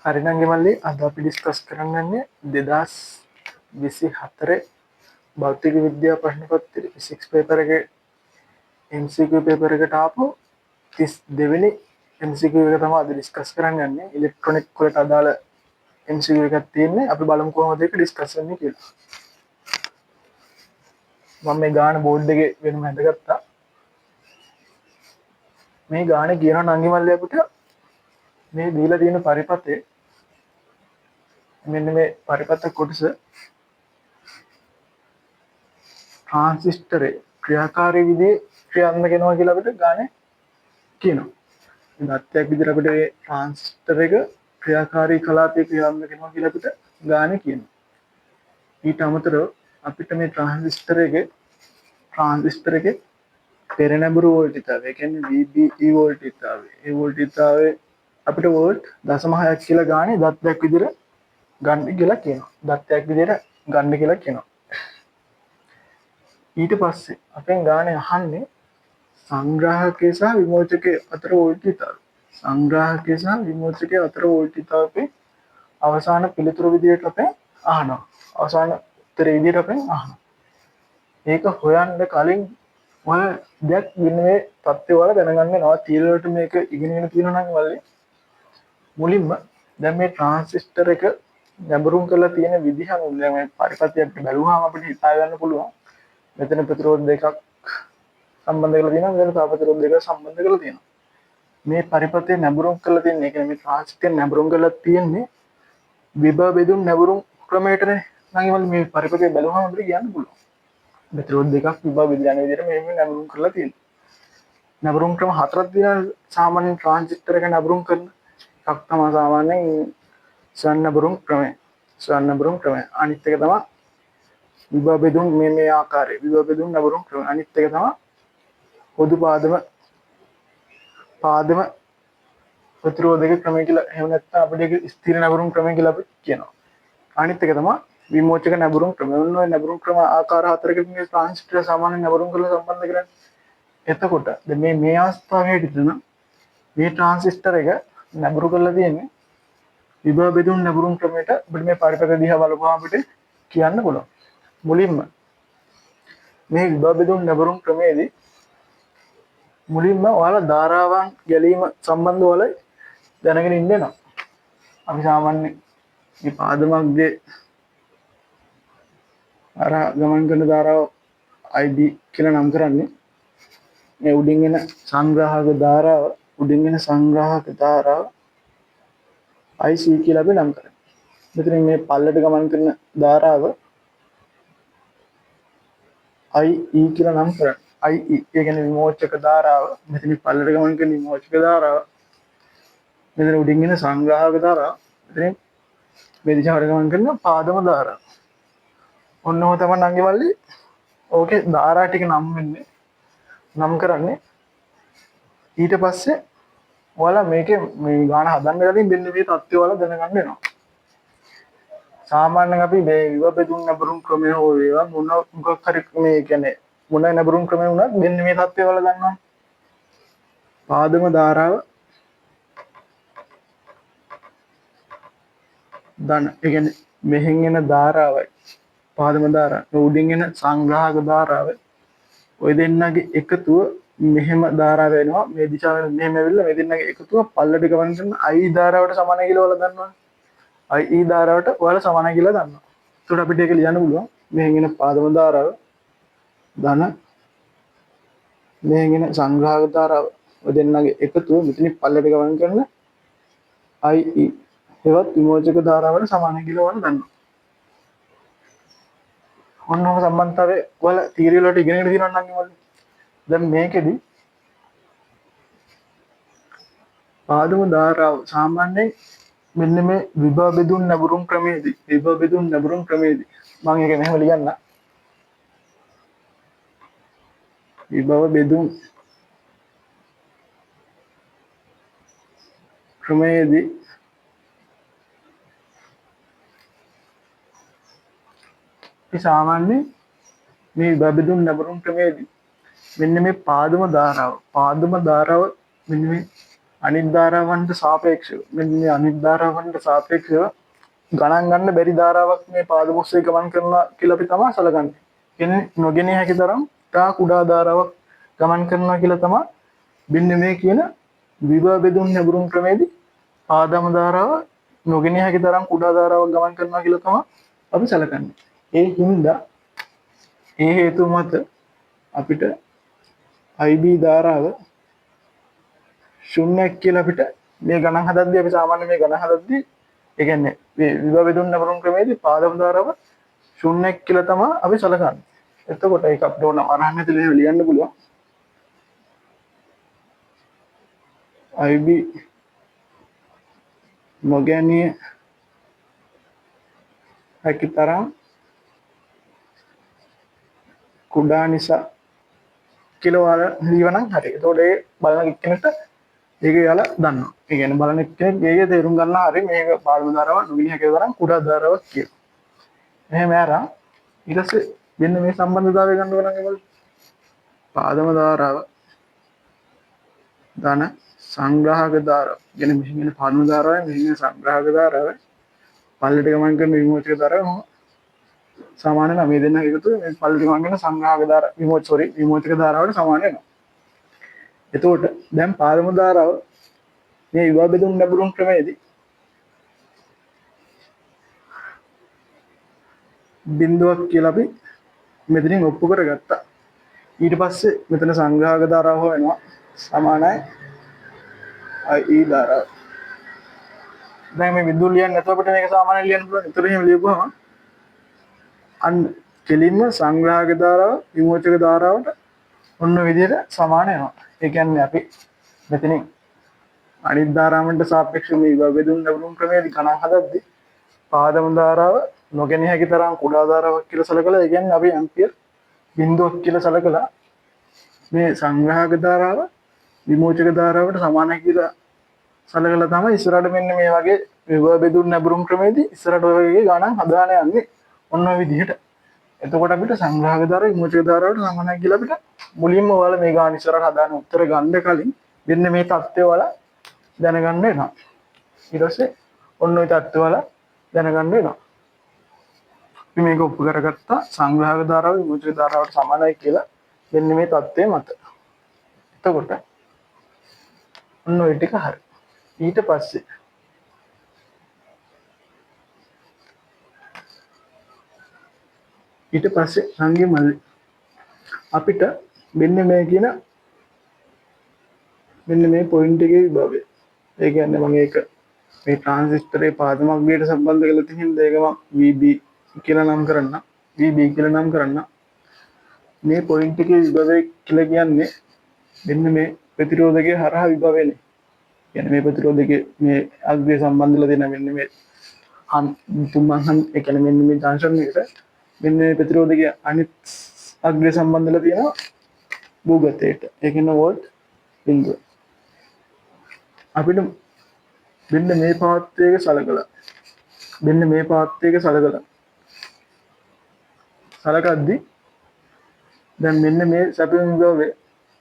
හරි නංගි මල්ලි අද අපි ඩිස්කස් කරන්න යන්නේ 2024 භෞතික විද්‍යා ප්‍රශ්න පත්‍රයේ ෆිසික්ස් පේපර් එකේ MCQ පේපර් එකට ආපු 32 වෙනි MCQ එක තමයි අද ඩිස්කස් කරන්න යන්නේ. ඉලෙක්ට්‍රොනික වලට අදාළ MCQ එකක් තියෙන්නේ. අපි බලමු කොහොමද ඒක ඩිස්කස් වෙන්නේ කියලා. මම මේ ගාන බෝඩ් එකේ වෙනම හදගත්තා. මේ ගානේ කියන නංගි මල්ලි අපිට මේ දීලා තියෙන පරිපතේ මෙන්න මේ පරිපත කොටස ट्रांसिस्टर ක්‍රියාකාරී විදිහේ ක්‍රියාත්මක වෙනවා කියලා අපිට ගානේ කියනවා. ඉතින් අත්‍යයක් විදිහට අපිට මේ ट्रांसिस्टर එක ක්‍රියාකාරී කලාපයේ ක්‍රියාත්මක වෙනවා කියලා අපිට ගානේ කියනවා. ඊට අමතරව අපිට මේ ट्रांसिस्टर එකේ පෙරනැඹුරු වෝල්ටේජය, ඒ කියන්නේ VBE වෝල්ටේජය. ඒ වෝල්ටේජය අපිට වෝල්ට් 0.6ක් කියලා ගානේ දත්තයක් විදිහට ගන්න කියලා කියනවා. දත්තයක් විදිහට ගන්න කියලා කියනවා. ඊට පස්සේ අපෙන් ගානේ අහන්නේ සංග්‍රාහකයේ සහ විමෝචකයේ අතර වෝල්ටේජය. සංග්‍රාහකයේ සහ විමෝචකයේ අතර වෝල්ටේජය අවසාන පිළිතුරු විදිහට අපෙන් අහනවා. අවසාන උත්තරේ විදිහට අපෙන් අහනවා. ඒක හොයන්න කලින් ඔය දෙයක් වින්නේ තත්ත්වය වල දැනගන්න වෙනවා. තියල වලට මේක ඉගෙනගෙන තියෙනවා නම් වලේ මුලින්ම දැන් මේ ට්‍රාන්සිස්ටර් එක නැඹුරුම් කරලා තියෙන විදිහ අනුව දැන් මේ පරිපථයක් බැලුවාම අපිට හිතා ගන්න පුළුවන්. මෙතන ප්‍රතිරෝධ දෙකක් සම්බන්ධ කරලා තියෙනවා. මෙතන තාපතිරෝධ දෙකක් සම්බන්ධ කරලා තියෙනවා. මේ පරිපථය නැඹුරුම් කරලා තියෙන්නේ, ඒ කියන්නේ මේ ට්‍රාන්සිස්ටර් නැඹුරුම් කරලා තියෙන්නේ විභව බෙදුම් නැඹුරුම් ක්‍රමයටනේ. නම් මේ පරිපථය බැලුවාම අපිට කියන්න පුළුවන්. ප්‍රතිරෝධ දෙකක් විභව බෙදලා යන විදිහට මේ නැඹුරුම් කරලා තියෙනවා. නැඹුරුම් ක්‍රම හතරක් තියෙනවා සාමාන්‍ය ට්‍රාන්සිස්ටර් එක නැඹුරුම් කරන. එකක් තමයි සාමාන්‍යයෙන් ස්වයං නැඹුරුම් ක්‍රමය. ස්වයං නැඹුරුම් ක්‍රමය. අනිත් එක තමයි විභව බෙදුම් මේ ආකාරයේ විභව බෙදුම් නැඹුරුම් ක්‍රමය. අනිත් එක තමයි පොදු පාදම ප්‍රතිරෝධක ක්‍රමය කියලා. එහෙම නැත්නම් අපිට ඒක ස්ථිර නැඹුරුම් ක්‍රමය කියලා අපි කියනවා. අනිත් එක තමයි විමෝචක නැඹුරුම් ක්‍රමය. ඔන්න ඔය නැඹුරුම් ක්‍රම ආකාර හතරකින් මේ ට්‍රාන්සිස්ටර් සාමාන්‍ය නැඹුරුම් කරලා සම්බන්ධ කරන්නේ. එතකොට දැන් මේ අවස්ථාවේ හිටින්න මේ ට්‍රාන්සිස්ටර් එක නැඹුරු කරලා තියෙන්නේ විභව බෙදුම් නැඹුරුම් ක්‍රමයට. අපිට මේ පරිපථ දිහා බලපුවාම අපිට කියන්න පුළුවන්. මුලින්ම මේ විභව බෙදුම් නැඹුරුම් ක්‍රමයේදී මුලින්ම ඔයාලා ධාරාවන් ගැලීම සම්බන්ධව වල දැනගෙන ඉන්න වෙනවා. අපි සාමාන්‍ය මේ පාදමග්ගේ අර ගමන් කරන ධාරාව IB කියලා නම් කරන්නේ. මේ උඩින් එන සංග්‍රාහක ධාරාව IC කියලා අපි නම් කරන්නේ. මෙතන මේ පල්ලට ගමන් කරන ධාරාව IE කියලා නම් කරන්නේ. IE ඒ කියන්නේ විමෝචක ධාරාව. මෙතන පල්ලට ගමන් කරන විමෝචක ධාරාව. මෙතන උඩින් එන සංග්‍රාහක ධාරාව. මෙතන මේ දිශාවට ගමන් කරන පාදම ධාරාව. ඔන්නෝ තමයි නංගි මල්ලි. ඕකේ ධාරා ටික නම් කරන්නේ. ඊට පස්සේ ඔයාලා මේකේ මේ ගාන හදන්න ගලින් මෙන්න මේ தත්ත්වය ඔයාලා දැනගන්න වෙනවා. සාමාන්‍යයෙන් අපි මේ විභව බෙදුම් නැඹුරුම් ක්‍රමය හෝ වේවා මොකක් හරි මේ කියන්නේ මොන නැඹුරුම් ක්‍රමය වුණත් මෙන්න මේ தත්ත්වය ඔයාලා දන්නවා. පාදම ධාරාව ධන. ඒ කියන්නේ මෙහෙන් එන ධාරාවයි පාදම ධාරාව. උඩින් එන සංග්‍රාහක ධාරාව. ඔය දෙන්නගේ එකතුව මෙහෙම ධාරාව වෙනවා. මේ දිශාවෙන් මෙහෙම ඇවිල්ලා මේ දෙන්නගේ එකතුව පල්ලට ගමන් කරන I ධාරාවට සමානයි කියලා ඔයාලා දන්නවා. IE ධාරාවට ඔයාලා සමානයි කියලා දන්නවා. ඒකට අපිට ඒක ලියන්න පුළුවන්. මෙහෙන් එන පාදම ධාරාව ධන, මෙහෙන් එන සංග්‍රාහක ධාරාව ඔය දෙන්නගේ එකතුව මෙතන පල්ලට ගමන් කරන IE ඒවත් විමෝචක ධාරාවට සමානයි කියලා ඔයාලා දන්නවා. ඔන්නෝම සම්බන්ධතාවය ඔයාලා තියරි වලට ඉගෙනගෙන තියෙනවා නම් වගේ. දැන් මේකෙදි පාදම ධාරාව සාමාන්‍යයෙන් මෙන්න මේ විභව බෙදුම් නැඹුරුම් ක්‍රමයේදී මම ඒක මෙහෙම ලියන්න. විභව බෙදුම් ක්‍රමයේදී සාමාන්‍යයෙන් මේ විභව බෙදුම් නැඹුරුම් ක්‍රමයේදී මෙන්න මේ පාදම ධාරාව මෙන්න මේ අනිත් ධාරාවන්ට සාපේක්ෂව මෙන්න මේ අනිත් ධාරාවන්ට සාපේක්ෂව ගණන් ගන්න බැරි ධාරාවක් මේ පාදපොස්සේ ගමන් කරනවා කියලා අපි තමයි සැලකන්නේ. කියන්නේ නොගෙන හැකි තරම් තා කුඩා ධාරාවක් ගමන් කරනවා කියලා තමයි මෙන්න මේ කියන විභව බෙදුම් නැඹුරුම් ක්‍රමයේදී ආදාම ධාරාව නොගෙන හැකි තරම් කුඩා ධාරාවක් ගමන් කරනවා කියලා තමයි අපි සැලකන්නේ. ඒ හින්දා ඒ හේතු මත අපිට IB ධාරාව ශුන්‍යයක් කියලා අපිට මේ ගණන් හදද්දී අපි සාමාන්‍ය මේ ගණන් හදද්දී ඒ කියන්නේ මේ විභව බෙදුම් නැඹුරුම් ක්‍රමයේදී පාදම ධාරාව ශුන්‍යයක් කියලා තමයි අපි සැලකන්නේ. එතකොට ඒක අපිට ඕන අරහන් ඇතුලේ ලියන්න පුළුවන්. IB නොගැනීම හැකි තරම් කුඩා නිසා කියලා වල ලියවනම් හරි. එතකොට ඒ බලන එක්කෙනෙක්ට ඒක යාලා දන්නවා. ඒ කියන්නේ බලන එක්කෙනෙක් ඒකේ තේරුම් ගන්නවා හරි මේක පාදම ධාරාවක් නොගිනි හැකි තරම් කුඩා ධාරාවක් කියලා. එහෙම ආරා ඊට පස්සේ මෙන්න මේ සම්බන්ධතාවය ගන්න ඕන නම් පාදම ධාරාව ධන සංග්‍රහක ධාරාව. කියන්නේ මෙහිගෙන පාදම ධාරාවයි මෙහිගෙන සංග්‍රහක ධාරාවයි පල්ලට ගමන් කරන විමෝචක ධාරාව සමාන නම් මේ දෙන්න එකතු මේ පල්ලට ගමන් කරන සංග්‍රහක ධාරාව විමෝචක ධාරාවට සමාන වෙනවා. එතකොට දැන් පාදම ධාරාව මේ විභව බෙදුම් නැඹුරුම් ක්‍රමයේදී බිඳුවක් කියලා අපි මෙතනින් ඔප්පු කරගත්තා. ඊට පස්සේ මෙතන සංග්‍රහක ධාරාව වෙනවා සමානයි IE ධාරාව. දැන් මේ බිඳුව ලියන්න නැතුව අපිට මේක සාමාන්‍යයෙන් ලියන්න පුළුවන්. ඒතර එහෙම ලියපුවම අන්න කෙලින්ම සංග්‍රහක ධාරාව විමෝචක ධාරාවට ඔන්න විදිහට සමාන වෙනවා. ඒ කියන්නේ අපි මෙතනින් අනිත් ධාරාවන්ට සාපේක්ෂව මේ විභව බෙදුම් නැඹුරුම් ක්‍රමයේදී ගණන් හදද්දී පාදම ධාරාව නොගෙන හැකි තරම් කුඩා ධාරාවක් කියලා සැලකලා ඒ කියන්නේ අපි ඇම්පියර් බිඳුවක් කියලා සැලකලා මේ සංග්‍රහක ධාරාව විමෝචක ධාරාවට සමානයි කියලා සැලකලා තමයි ඉස්සරහට මෙන්න මේ වගේ විභව බෙදුම් නැඹුරුම් ක්‍රමයේදී ඉස්සරහට ඔය වගේ ගණන් හදාන යන්නේ ඔන්න ඔය විදිහට. එතකොට අපිට සංග්‍රහක ධාරාව විමෝචක ධාරාවට සමානයි කියලා අපිට මුලින්ම ඔයාලා මේ ගාන ඉස්සරහට හදාන උත්තර ගන්න කලින් මෙන්න මේ தත්ත්වය ඔයාලා දැනගන්න වෙනවා. ඊට පස්සේ ඔන්න ඔය தත්ත්වය ඔයාලා දැනගන්න වෙනවා. අපි මේක ඔප්පු කරගත්තා සංග්‍රහක ධාරාව විමෝචක ධාරාවට සමානයි කියලා මෙන්න මේ தත්ත්වය මත. එතකොට ඔන්න ඔය ටික හරි. ඊට පස්සේ සංගේ මල්ලි අපිට මෙන්න මේ කියන මෙන්න මේ පොයින්ට් එකේ විභවය. ඒ කියන්නේ මම ඒක මේ ට්‍රාන්සිස්ටරේ පාදමග්ගයට සම්බන්ධ කරලා තියෙන දෙයක මම VB කියලා නම් කරන්න. VB කියලා නම් කරන්න. මේ පොයින්ට් එකේ විභවය කියලා කියන්නේ මෙන්න මේ ප්‍රතිරෝධකයේ හරහා විභවයනේ. කියන්නේ මේ ප්‍රතිරෝධකයේ මේ අග්‍රය සම්බන්ධලා තියෙන මෙන්න මේ තුන්මහන් ඒ කියන්නේ මෙන්න මේ ජංක්ෂන් එකට මෙන්න මේ ප්‍රතිරෝධකයේ අනිත් අග්‍රය සම්බන්ධලා තියෙනවා භූගතයට. ඒ කියන්නේ වෝල්ට් බිඳුව. අපිට මෙන්න මේ පාත්‍යයක සලකලා සලකද්දී දැන් මෙන්න මේ සැපයුම් විභවය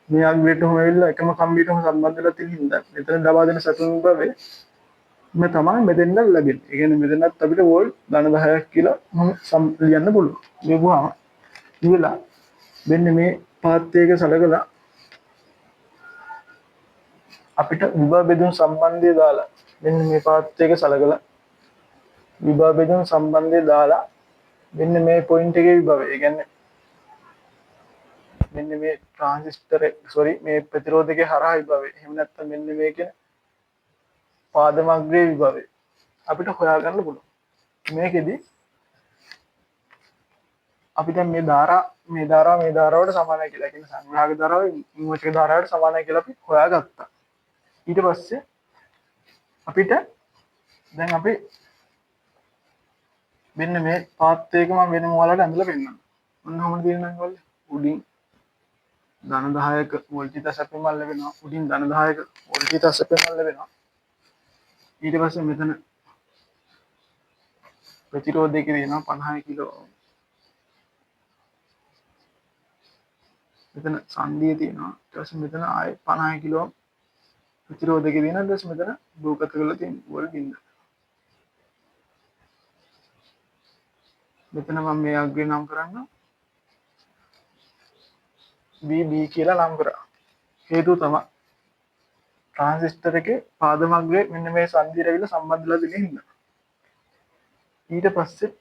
මේ අග්‍රයටම ඇවිල්ලා එකම කම්බියටම සම්බන්ධලා තියෙන හින්දා මෙතන දබා දෙන සැපයුම් විභවය මේ තමයි මෙතෙන්ද ලැබෙන්නේ. ඒ කියන්නේ මෙතනත් අපිට වෝල්ට් ධන 10ක් කියලා මම ලියන්න පුළුවන්. ලියපුවාම ඉවලා මෙන්න මේ පාත්‍යයක සලකලා අපිට විභව බෙදුම් සම්බන්ධය දාලා මෙන්න මේ පාත්‍යයක සලකලා විභව බෙදුම් සම්බන්ධය දාලා මෙන්න මේ පොයින්ට් එකේ විභවය. ඒ කියන්නේ මෙන්න මේ ට්‍රාන්සිස්ටරේ මේ ප්‍රතිරෝධකයේ හරහා විභවය. එහෙම නැත්නම් මෙන්න මේ කියන පාදමග්‍රයේ විභවය අපිට හොයාගන්න පුළුවන්. මේකෙදි අපි දැන් මේ ධාරාවට සමානයි කියලා කියන සංග්‍රහක ධාරාව විමෝචක ධාරාවට සමානයි කියලා අපි හොයාගත්තා. ඊට පස්සේ අපිට දැන් අපි මෙන්න මේ පාත්‍යයක මම වෙනම ඔයාලට ඇඳලා පෙන්නනවා. ඔන්න ඔහොම තියෙනවා ඔයාලා උඩින් ධන 10ක වෝල්ටේජ් සැපෙමල් ලැබෙනවා. උඩින් ධන 10ක වෝල්ටේජ් සැපෙමල් ලැබෙනවා. ඊට පස්සේ මෙතන ප්‍රතිරෝධයක තියෙනවා 50 කිලෝ. මෙතන සංදිය තියෙනවා. ඊට පස්සේ මෙතන ආයෙ 50 කිලෝ ප්‍රතිරෝධකේ දින ඊට මෙතන භූගත කරලා තියෙන වෝල්ට් බිඳ. මෙතන මම මේ අග්‍රේ නම් කරන්න VB කියලා නම් කරා. හේතුව තමයි ට්‍රාන්සිස්ටර් එකේ පාදමග්‍රේ මෙන්න මේ සංදියට ඇවිල්ලා සම්බන්ධ වෙලා තියෙන හින්දා. ඊට පස්සේ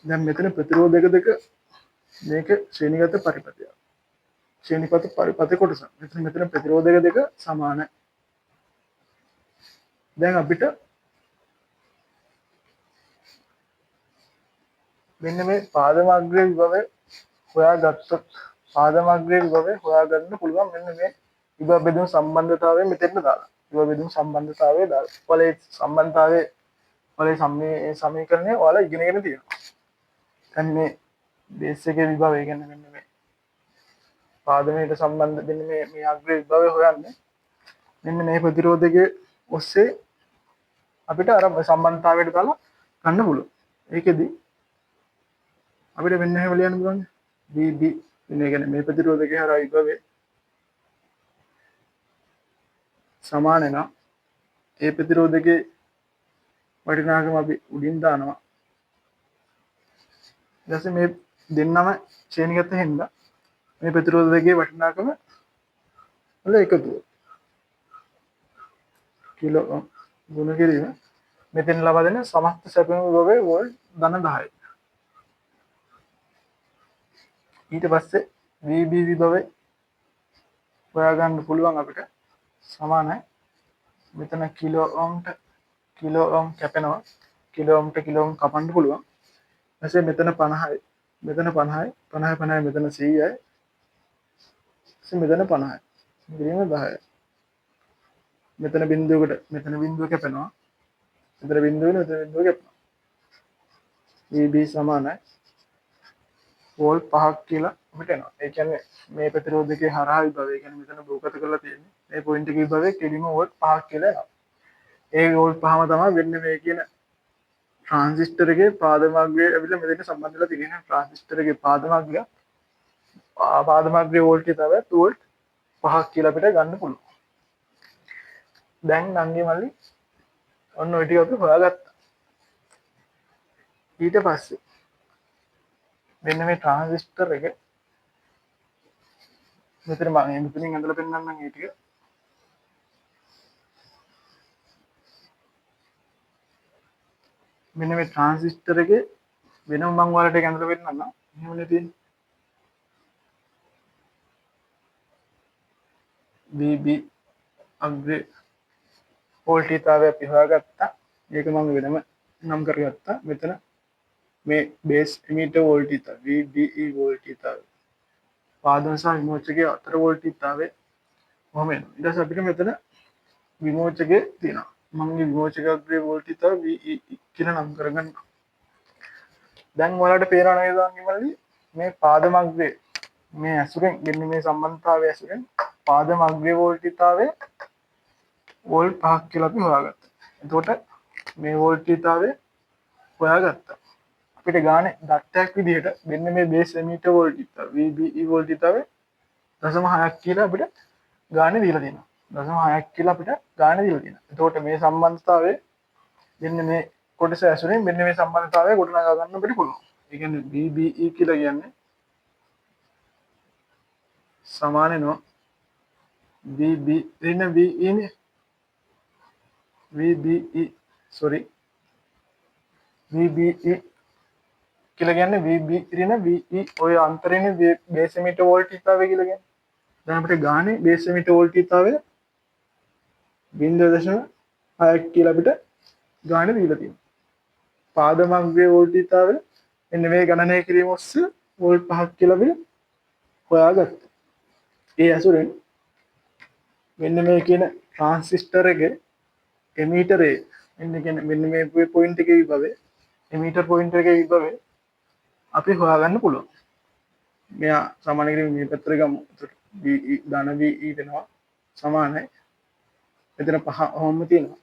දැන් මෙතන ප්‍රතිරෝධක දෙක මේක ශ්‍රේණිගත පරිපථයක්. ශ්‍රේණිපත පරිපථ කොටස. මෙතන ප්‍රතිරෝධක දෙක සමානයි. දැන් අපිට මෙන්න මේ පාදමග්‍රේ විභවය හොයාගත්තොත් පාදමග්‍රේ විභවය හොයාගන්න පුළුවන් මෙන්න මේ විභව බෙදුම් සම්බන්ධතාවය මෙතෙන්ට දාලා. විභව බෙදුම් සම්බන්ධතාවය දාලා. ඔයාලා ඒ සම්බන්ධතාවය ඔයාලා සමීකරණය ඔයාලා ඉගෙනගෙන තියෙනවා. දැන් මේ බේස් එකේ විභවය කියන්නේ මෙන්න මේ පාදමයට සම්බන්ධ වෙන මේ අග්‍රේ විභවය හොයන්නේ මෙන්න මේ ප්‍රතිරෝධකයේ ඔස්සේ අපිට අර සම්බන්ධතාවයට දාලා ගන්න පුළුවන්. ඒකෙදි අපිට මෙන්න එහෙම ලියන්න පුළුවන්. VB මේ කියන්නේ මේ ප්‍රතිරෝධකයේ හරහා විභවය සමාන නම් ඒ ප්‍රතිරෝධකයේ වටිනාකම අපි උඩින් දානවා. ඊට පස්සේ මේ දෙන්නම ශ්‍රේණිගත හින්දා මේ ප්‍රතිරෝධකයේ වටිනාකම වල එකතුව කිලෝ ඕම් ගුණ කිරීම මෙතෙන් ලබා දෙන සමස්ත සැපයුම් විභවයේ වෝල්ට් ධන 10යි. ඊට පස්සේ VB විභවය හොයාගන්න පුළුවන් අපිට සමානයි. මෙතන කිලෝ ඕම් කැපෙනවා. කිලෝ ඕම්ට කිලෝ ඕම් කපන්න පුළුවන්. ඊපස්සේ මෙතන 50යි. මෙතන 50යි. 50 මෙතන 100යි. මෙතන 50යි. ගිරීම 10යි. මෙතන බිඳුවකට මෙතන බිඳුව කැපෙනවා. මෙතන බිඳුව කැපෙනවා. VB සමානයි වෝල්ට් 5ක් කියලා අපිට එනවා. ඒ කියන්නේ මේ ප්‍රතිරෝධකයේ හරහා විභවය කියන්නේ මෙතන භූගත කරලා තියෙන්නේ. මේ පොයින්ට් එකේ විභවය කෙලිම වෝල්ට් 5ක් කියලා එනවා. ඒ වෝල්ට් 5ම තමයි වෙන්නේ මේ කියන ට්‍රාන්සිස්ටර් එකේ පාදමාග්‍රය ඇවිල්ලා මෙතන සම්බන්ධ වෙලා තියෙන ට්‍රාන්සිස්ටර් එකේ පාදමාග්‍රය වෝල්ට් එක තමයි වෝල්ට් 5ක් කියලා අපිට ගන්න පුළුවන්. දැන් නංගි මල්ලි ඔන්න ඔය ටික අපි හොයාගත්තා. ඊට පස්සේ මෙන්න මේ ට්‍රාන්සිස්ටර් එක මෙතන මම මෙතනින් ඇඳලා පෙන්නන්නම් ඒ ටික. මෙන්න මේ ට්‍රාන්සිස්ටර් එකේ වෙනම මම ඔයාලට ඒක ඇඳලා පෙන්නන්නම්. එහෙමනේ තියෙන්නේ. VB අග්‍රේ වෝල්ටීයතාවය අපි හොයාගත්තා. ඒක මම වෙනම නම් කරගත්තා. මෙතන මේ බේස් එමීටර් වෝල්ටීයතාවය VBE වෝල්ටීයතාවය පාදම සහ විමෝචකයේ අතර වෝල්ටීයතාවය කොහොම එනවා. ඊට පස්සේ අපිට මෙතන විමෝචකයේ තියෙනවා. මම මේ විමෝචක අග්‍රේ වෝල්ටීයතාවය VE කියලා නම් කරගන්න. දැන් ඔයාලට පේනවා නේද අංගිමල්ලි මේ පාදම අග්‍රේ මේ ඇසුරෙන් දෙන්නේ මේ සම්බන්ධතාවය ඇසුරෙන් පාදම අග්‍රේ වෝල්ටීයතාවය වෝල්ට් 5ක් කියලා අපි හොයාගත්තා. එතකොට මේ වෝල්ටීයතාවය හොයාගත්තා. අපිට ගානේ දත්තයක් විදිහට මෙන්න මේ බේස් එමීටර් වෝල්ටීයතාවය VBE වෝල්ටීයතාවය 0.6ක් කියලා අපිට ගානේ දීලා තියෙනවා. 0.6ක් කියලා අපිට ගානේ දීලා තියෙනවා. එතකොට මේ සම්බන්ධතාවය මෙන්න මේ කොටස ඇසුරෙන් මෙන්න මේ සම්බන්ධතාවය ගොඩනගා ගන්න අපිට පුළුවන්. ඒ කියන්නේ VBE කියලා කියන්නේ සමාන වෙනවා VB ඍණ VE නේ VBE sorry VBE කියලා කියන්නේ VB ඍණ VE ඔය අන්තරේනේ බේස් එමීටර් වෝල්ටීයතාවය කියලා කියන්නේ. දැන් අපිට ගානේ බේස් එමීටර් වෝල්ටීයතාවය 0.6ක් කියලා අපිට ගානේ දීලා තියෙනවා. පාදමග්‍රේ වෝල්ටීයතාවය මෙන්න මේ ගණනය කිරීම ඔස්සේ වෝල්ට් 5ක් කියලා අපි හොයාගත්තා. ඒ ඇසුරෙන් මෙන්න මේ කියන ට්‍රාන්සිස්ටර් එකේ එමීටරේ මෙන්න මේ පොයින්ට් එකේ විභවය එමීටර් පොයින්ට් එකේ විභවය අපි හොයාගන්න පුළුවන්. මෙයා සමාන කිරීම මේ පැත්තට ගමු. VE ධන VE වෙනවා සමානයි. මෙතන 5 ඔහොම තියෙනවා.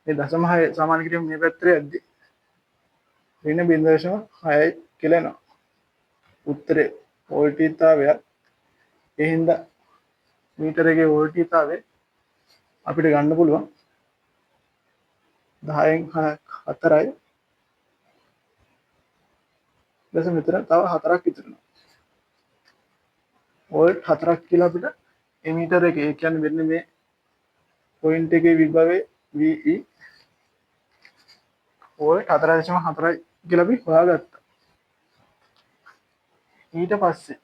මේ 0.6 සමාන කිරීම මේ පැත්තට යද්දි ඍණ 0.6යි කියලා එනවා. උත්තරේ වෝල්ටීයතාවය ඒ හින්දා මීටර එකේ වෝල්ටීයතාවය අපිට ගන්න පුළුවන් 10න් 4යි. ඊට මෙතන තව 4ක් ඉතුරුනවා. වෝල්ට් 4ක් කියලා අපිට මේ මීටර එකේ ඒ කියන්නේ මෙන්න මේ පොයින්ට් එකේ විභවය VE වෝල්ට් 4.4යි කියලා අපි හොයාගත්තා. ඊට පස්සේ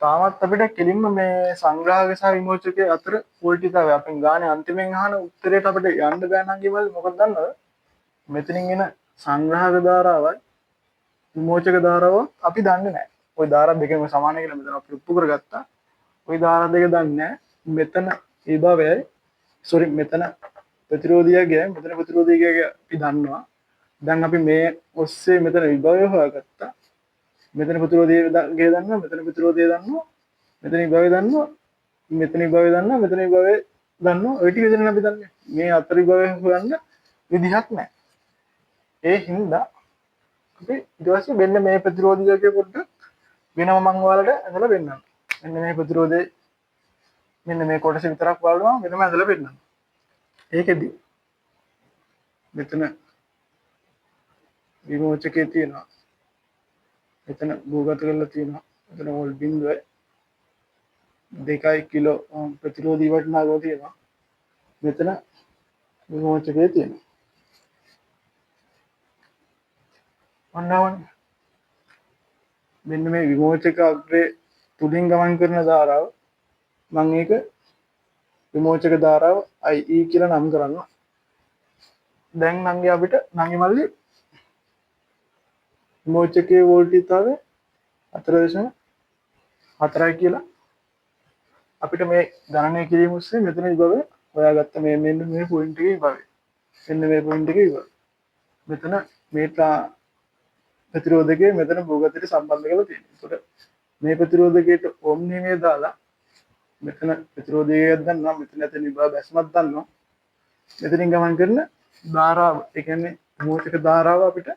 තාමත් අපිට කෙලින්ම මේ සංග්‍රාහක සහ විමෝචකයේ අතර වෝල්ටීයතාවය අපෙන් ගානේ අන්තිමෙන් අහන උත්තරේට අපිට යන්න බෑ නම් කිව්වද මොකද දන්නවද? මෙතනින් එන සංග්‍රාහක ධාරාවයි විමෝචක ධාරාව අපි දන්නේ නැහැ. ওই ධාරා දෙකම සමානයි කියලා මෙතන අපි ඔප්පු කරගත්තා. ওই ධාරා දෙක දන්නේ නැහැ. මෙතන විභවයයි මෙතන ප්‍රතිරෝධියගේ මෙතන ප්‍රතිරෝධියගේ අපි දන්නවා. දැන් අපි මේ ඔස්සේ මෙතන විභවය හොයාගත්තා. මෙතන ප්‍රතිරෝධය දන්නවා, මෙතන ප්‍රතිරෝධය දන්නවා, මෙතන විභවය දන්නවා, මෙතන විභවය දන්නවා, මෙතන විභවය දන්නවා. ඔය ටික විතරනේ අපි දන්නේ. මේ අතර විභවය හොයන්න විදිහක් නැහැ. ඒ හින්දා අපි ඊට පස්සේ මෙන්න මේ ප්‍රතිරෝධියකේ පොඩ්ඩක් වෙනම මම ඔයාලට ඇඳලා පෙන්නන්නම්. මෙන්න මේ ප්‍රතිරෝධය මෙන්න මේ කොටස විතරක් බලනවා වෙනම ඇඳලා පෙන්නන්නම්. ඒකෙදි මෙතන විමෝචකයේ තියෙනවා. මෙතන භූගත කරලා තියෙනවා. මෙතන වෝල්ට් 0.2 කිලෝ ඕම් ප්‍රතිරෝධී වටනාගම තියෙනවා. මෙතන විමෝචකයේ තියෙනවා. ඔන්නවනේ. මෙන්න මේ විමෝචක අග්‍රේ තුලින් ගමන් කරන ධාරාව මම ඒක විමෝචක ධාරාව IE කියලා නම් කරනවා. දැන් නංගි අපිට නංගි මල්ලි විමෝචකයේ වෝල්ටීයතාවය 4.4යි කියලා අපිට මේ ගණනය කිරීම ඔස්සේ මෙතන විභවය හොයාගත්ත මේ මෙන්න මේ පොයින්ට් එකේ විභවය. මෙන්න මේ පොයින්ට් එකේ විභවය. මෙතන මේ ප්‍රතිරෝධකයේ මෙතන භූගතයට සම්බන්ධ කරලා තියෙනවා. ඒකට මේ ප්‍රතිරෝධකයට ඕම් නියමය දාලා මෙතන ප්‍රතිරෝධයයක් ගන්නවා, මෙතන ඇති විභව බැස්මක් ගන්නවා. මෙතනින් ගමන් කරන ධාරාව, ඒ කියන්නේ විමෝචක ධාරාව අපිට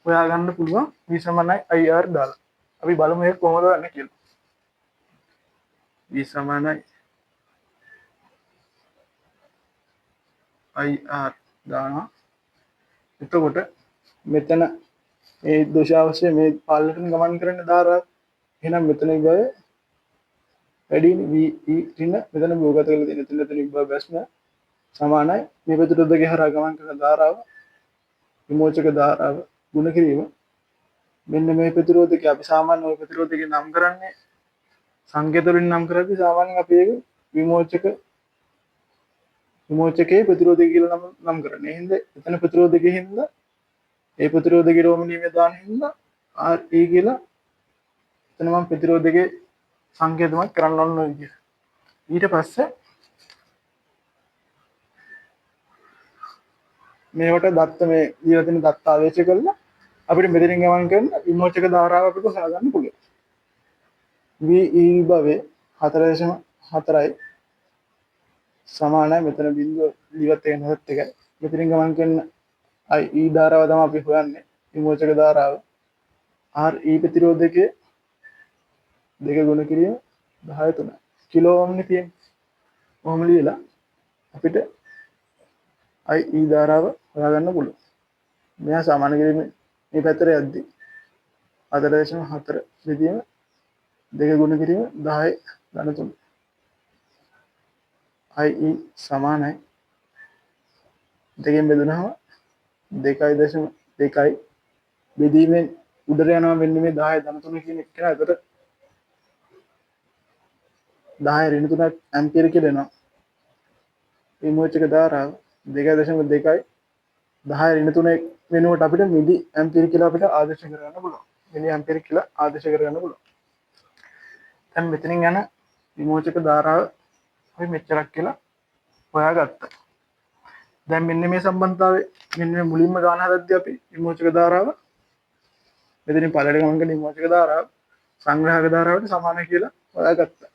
හොයාගන්න පුළුවන් V = IR දාලා. අපි බලමු ඒක කොහොමද කරන්නේ කියලා. V = IR දානවා. එතකොට මෙතන මේ දෝෂාවශ්‍ය මේ පාලනයෙන් ගමන් කරන ධාරාව එහෙනම් මෙතන විභවය වැඩි VE ඍණ මෙතන භූගත කරලා තියෙන එතන විභව බැස්ම සමානයි මේ ප්‍රතිරෝධකයේ හරහා ගමන් කරන ධාරාව විමෝචක ධාරාව ගුණ කිරීම. මෙන්න මේ ප්‍රතිරෝධකය අපි සාමාන්‍ය ওই ප්‍රතිරෝධකේ නම් කරන්නේ සංකේත වලින් නම් කරද්දී සාමාන්‍යයෙන් අපි ඒක විමෝචකයේ ප්‍රතිරෝධය කියලා නම් කරන්නේ. එහෙනම් එතන ප්‍රතිරෝධකයේ හින්දා ඒ ප්‍රතිරෝධකයේ රෝමනීය දාන හින්දා RE කියලා එතන මම ප්‍රතිරෝධකයේ සංකේතමත් කරන්න ඕන විදිහ. ඊට පස්සේ මේවට දත්ත මේ දීලා තියෙන දත්ත ආවේශ කරලා අපිට මෙතනින් ගමන් කරන විමෝචක ධාරාව අපිට හොයාගන්න පුළුවන්. VE විභවයේ 4.4යි සමානයි මෙතන බිඳුව ඉවත් වෙන හත් එකයි. මෙතනින් ගමන් කරන IE ධාරාව තමයි අපි හොයන්නේ විමෝචක ධාරාව. RE ප්‍රතිරෝධකයේ දෙක ගුණ කිරීම 10/3 කිලෝ ඕම් නේ තියෙන්නේ. ඔහොම ලියලා අපිට IE ධාරාව හොයාගන්න පුළුවන්. මෙයා සමාන කිරීමේ මේ පැත්තට යද්දි 4.4 විදිහම දෙක ගුණ කිරීම 10/3 IE සමානයි දෙකෙන් බෙදුනහම 2.2යි බෙදීමෙන් උඩට යනවා මෙන්න මේ 10/3 කියන එක. ඒකට 10 ඍණ 3 ඇම්පියර කියලා එනවා. විමෝචක ධාරාව 2.2යි 10 ඍණ 3 වෙනුවට අපිට මිලි ඇම්පියර කියලා අපිට ආදේශ කරගන්න පුළුවන්. මිලි ඇම්පියර කියලා ආදේශ කරගන්න පුළුවන්. දැන් මෙතනින් යන විමෝචක ධාරාව අපි මෙච්චරක් කියලා හොයාගත්තා. දැන් මෙන්න මේ සම්බන්ධතාවය මෙන්න මේ මුලින්ම ගන්න හදද්දී අපි විමෝචක ධාරාව මෙතනින් පළලට ගමන් කරන විමෝචක ධාරාව සංග්‍රහක ධාරාවට සමානයි කියලා හොයාගත්තා.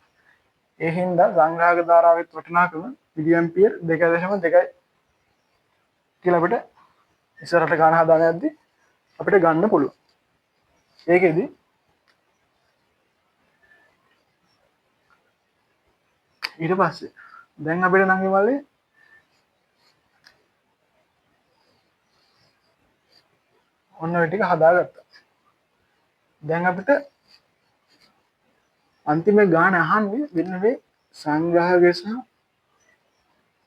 ඒ හින්දා සංග්‍රහක ධාරාවෙත් වටිනාකම මිලි ඇම්පියර 2.2යි කියලා අපිට ඉස්සරහට ගන්න හදාන යද්දී අපිට ගන්න පුළුවන්. ඒකෙදි ඊට පස්සේ දැන් අපිට නම් මල්ලි ඔන්න ඔය ටික හදාගත්තා. දැන් අපිට අන්තිම ගාන අහන්නේ මෙන්න මේ සංග්‍රහකය සහ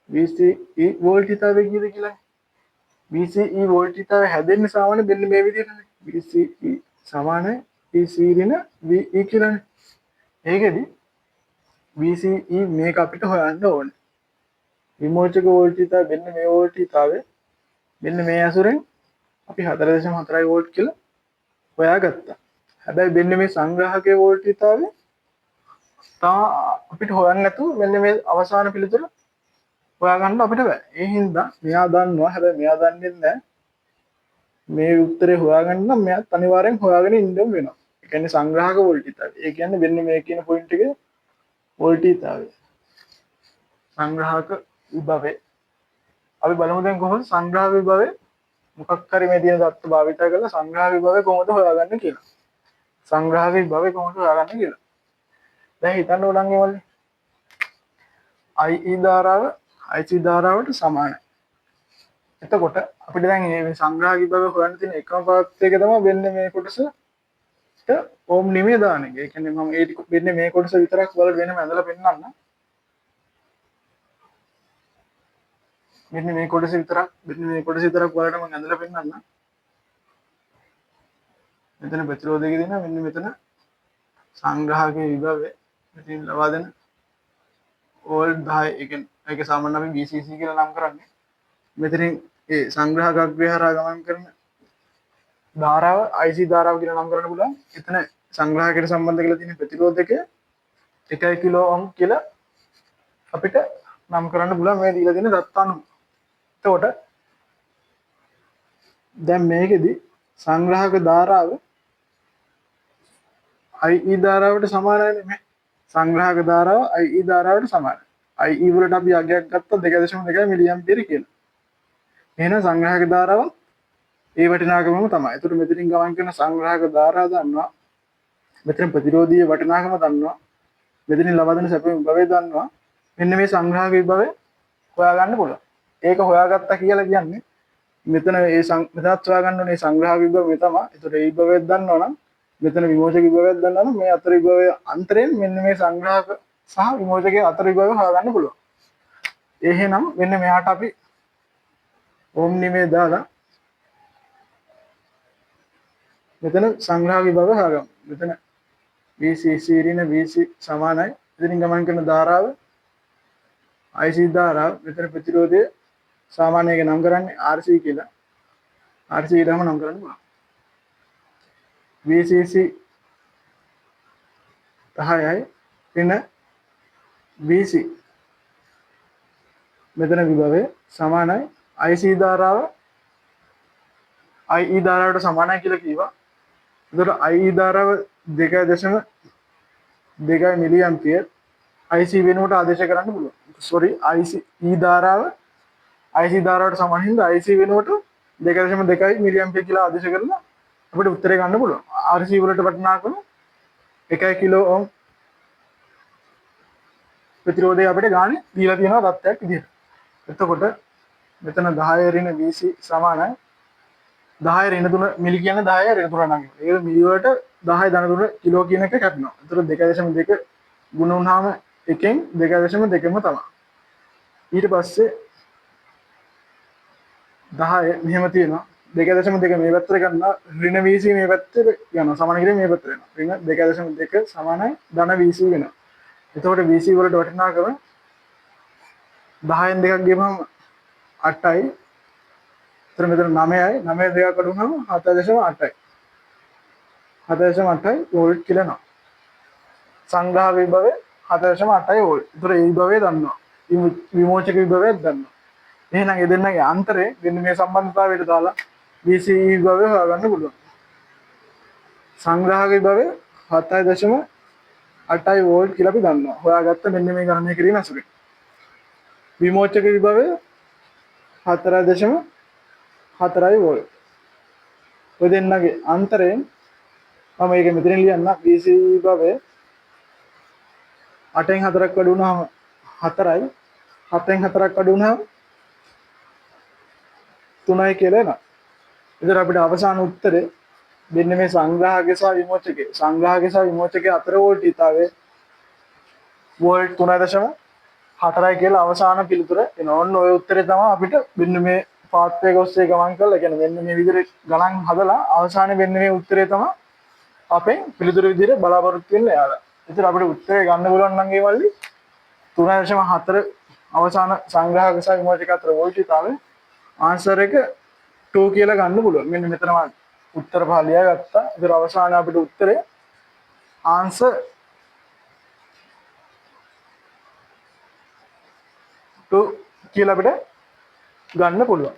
VCE වෝල්ටිතාවය කීයද කියලා. VCE වෝල්ටිතාවය හැදෙන්නේ සාමාන්‍ය මෙන්න මේ විදිහටනේ. VCE සමානයි VC ඍණ VE කියලානේ. ඒකෙදි VCE මේක අපිට හොයන්න ඕනේ. විමෝචක වෝල්ටිතාවය මෙන්න මේ වෝල්ටිතාවය මෙන්න මේ අසුරෙන් අපි 4.4 වෝල්ට් කියලා හොයාගත්තා. හැබැයි මෙන්න මේ සංග්‍රහකයේ වෝල්ටිතාවය අපිට හොයන්න නැතුව මෙන්න මේ අවසාන පිළිතුර හොයාගන්න අපිට බෑ. ඒ හින්දා මෙයා දන්නවා. හැබැයි මෙයා දන්නේ නැහැ. මේ උත්තරේ හොයාගන්න නම් මෙයාත් අනිවාර්යෙන් හොයාගෙන ඉන්න වෙනවා. ඒ කියන්නේ සංග්‍රහක වෝල්ටිතාවය. ඒ කියන්නේ මෙන්න මේ කියන පොයින්ට් එකේ වෝල්ටිතාවය. සංග්‍රහක විභවය. අපි බලමු දැන් කොහොමද සංග්‍රහක විභවය මොකක් හරි මේ තියෙන தත්ත්ව භාවිත කරලා සංග්‍රහක විභවය කොහොමද හොයාගන්නේ කියලා. සංග්‍රහක විභවය කොහොමද හොයාගන්නේ කියලා. දැන් හිතන්න ඕනන් ඒවලේ IE ධාරාව IC ධාරාවට සමානයි. එතකොට අපිට දැන් මේ සංග්‍රහක විභවය හොයන්න තියෙන එකම පදයක් තමයි වෙන්න මේ කොටසට ඕම් නිමේ දාන එක. ඒ කියන්නේ මම ඒ ටික වෙන්නේ මේ කොටස විතරක් බලලා වෙනම ඇඳලා පෙන්නන්න. මෙන්න මේ කොටස විතරක් බලන්න මම ඇඳලා පෙන්නන්න. මෙතන ප්‍රතිරෝධකයේ දෙන මෙන්න මෙතන සංග්‍රහකයේ විභවය මෙතන ලබා දෙන වෝල්ට් 10 ඒ කියන්නේ ඒක සාමාන්‍යයෙන් අපි VCC කියලා නම් කරන්නේ. මෙතනින් ඒ සංග්‍රහක අග්‍රය හරහා ගමන් කරන ධාරාව IC ධාරාව කියලා නම් කරන්න පුළුවන්. එතන සංග්‍රහකයට සම්බන්ධ කරලා තියෙන ප්‍රතිරෝධකය 1 කිලෝ ඕම් කියලා අපිට නම් කරන්න පුළුවන් මේ දීලා තියෙන දත්ත අනුව. එතකොට දැන් මේකෙදි සංග්‍රහක ධාරාව IE ධාරාවට සමානයි නෙමෙයි. සංග්‍රහක ධාරාව IE ධාරාවට සමානයි. IE වලට අපි අගයක් ගත්තා 2.2 මිලි ඇම්පියර කියලා. එහෙනම් සංග්‍රහක ධාරාව ඒ වටිනාකමම තමයි. ඒතර මෙතනින් ගමන් කරන සංග්‍රහක ධාරාව දන්නවා. මෙතන ප්‍රතිරෝධීය වටිනාකම දන්නවා. මෙතනින් ලබා දෙන සැප විභවය දන්නවා. මෙන්න මේ සංග්‍රහක විභවය හොයාගන්න පුළුවන්. ඒක හොයාගත්තා කියලා කියන්නේ මෙතන මේ මෙතනත් හොයාගන්න ඕනේ සංග්‍රහක විභවය තමයි. ඒතර ඒ විභවය දන්නවනම් මෙතන විමෝචක විභවයක් දන්නවා නම් මේ අතර විභවය අන්තරයෙන් මෙන්න මේ සංග්‍රහක සහ විමෝචකයේ අතර විභවය හොයාගන්න පුළුවන්. එහෙනම් මෙන්න මෙයාට අපි ඕම් නිමේ දාලා මෙතන සංග්‍රහ විභවය හොයාගමු. මෙතන VCC ඍණ VC සමානයි. ඉතින් ගමන් කරන ධාරාව IC ධාරාව මෙතන ප්‍රතිරෝධය සාමාන්‍යයෙන් නම් කරන්නේ RC කියලා. RC ඊටම නම් කරන්න පුළුවන්. VCC 10යි ඍණ VC මෙතන විභවය සමානයි IC ධාරාව IE ධාරාවට සමානයි කියලා කිව්වා. එතකොට IE ධාරාව 2.2 මිලි ඇම්පියර් IC වෙනුවට ආදේශ කරන්න පුළුවන්. sorry IC E ධාරාව IC ධාරාවට සමාන හින්දා IC වෙනුවට 2.2 මිලි ඇම්පියර් කියලා ආදේශ කරලා අපිට උත්තරේ ගන්න පුළුවන්. RC වලට වටිනාකම 1 කිලෝ ඕම් ප්‍රතිරෝධය අපිට ගානේ දීලා තියෙනවා තත්ත්වයක් විදිහට. එතකොට මෙතන 10 ඍණ VC සමානයි 10 ඍණ 3 මිලි කියන්නේ 10 ඍණ 3 නම් ඒක මිලි වලට 10 ධන 3 කිලෝ කියන එක කැපෙනවා. ඒතර 2.2 ගුණ වුණාම එකෙන් 2.2ම තමයි. ඊට පස්සේ 10 මෙහෙම තියෙනවා 2.2 මේ පැත්තට ගන්නවා ඍණ VC මේ පැත්තට යනවා සමාන කිරීම මේ පැත්තට එනවා. ඍණ 2.2 සමානයි ධන VC වෙනවා. එතකොට VC වලට වටිනාකම 10න් දෙකක් ගියම 8යි. එතන මෙතන 9යි 9 දෙකක් අඩු වුණාම 7.8යි. 7.8යි වෝල්ට් කියලා එනවා. සංග්‍රහ විභවය 7.8යි වෝල්ට්. ඒතර ඒ විභවය දන්නවා. විමෝචක විභවයත් දන්නවා. එහෙනම් ඒ දෙන්නගේ අන්තරේ මෙන්න මේ සම්බන්ධතාවයට දාලා VCE විභවය හොයාගන්න පුළුවන්. සංග්‍රහක විභවය 7.8යි වෝල්ට් කියලා අපි දන්නවා. හොයාගත්ත මෙන්න මේ ගණනය කිරීම ඇසුරෙන්. විමෝචක විභවය 4.4යි වෝල්ට්. ඔය දෙන්නගේ අන්තරයෙන් මම මේක මෙතන ලියන්න VCE විභවය 8න් 4ක් වැඩි වුණාම 4යි 7න් 4ක් අඩු වුණාම 3යි කියලා එනවා. ඒතර අපිට අවසාන උත්තරේ මෙන්න මේ සංග්‍රාහකය සහ විමෝචකය. සංග්‍රාහකය සහ විමෝචකය අතර වෝල්ටීයතාවය වෝල්ට් 3.4යි කියලා අවසාන පිළිතුර එනවා. ඔන්න ඔය උත්තරේ තමයි අපිට මෙන්න මේ පාත් එක ඔස්සේ ගමන් කරලා කියන්නේ මෙන්න මේ විදිහට ගණන් හදලා අවසානයේ මෙන්න මේ උත්තරේ තමයි අපේ පිළිතුරු විදිහට බලාපොරොත්තු වෙන්න යාලා. ඒතර අපිට උත්තරේ ගන්න පුළුවන් නම් ඒ වල්ලි 3.4 අවසාන සංග්‍රාහක සහ විමෝචක අතර වෝල්ටීයතාවය ආන්සර් එක 2 කියලා ගන්න පුළුවන්. මෙන්න මෙතන මම උත්තර පහ ලියා ගත්තා. ඒතර අවසානයේ අපිට උත්තරේ ආන්සර් 2 කියලා අපිට ගන්න පුළුවන්.